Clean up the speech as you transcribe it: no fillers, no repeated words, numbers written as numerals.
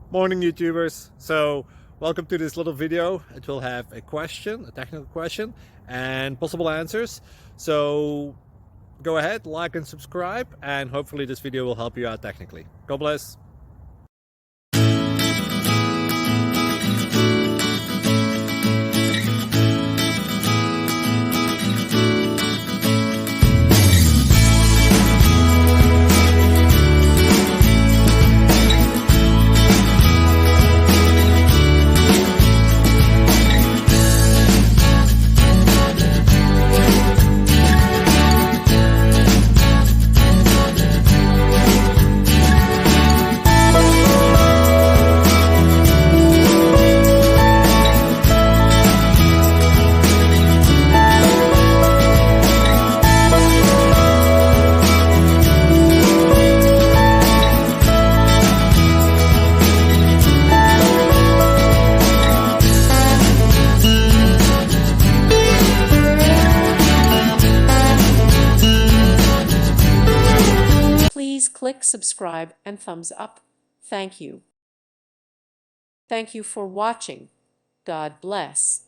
Morning, YouTubers. So welcome to this little video. It will have a question, a technical question, and possible answers. So go ahead, like and subscribe, and hopefully this video will help you out technically. God bless. Please click subscribe and thumbs up. Thank you. Thank you for watching. God bless.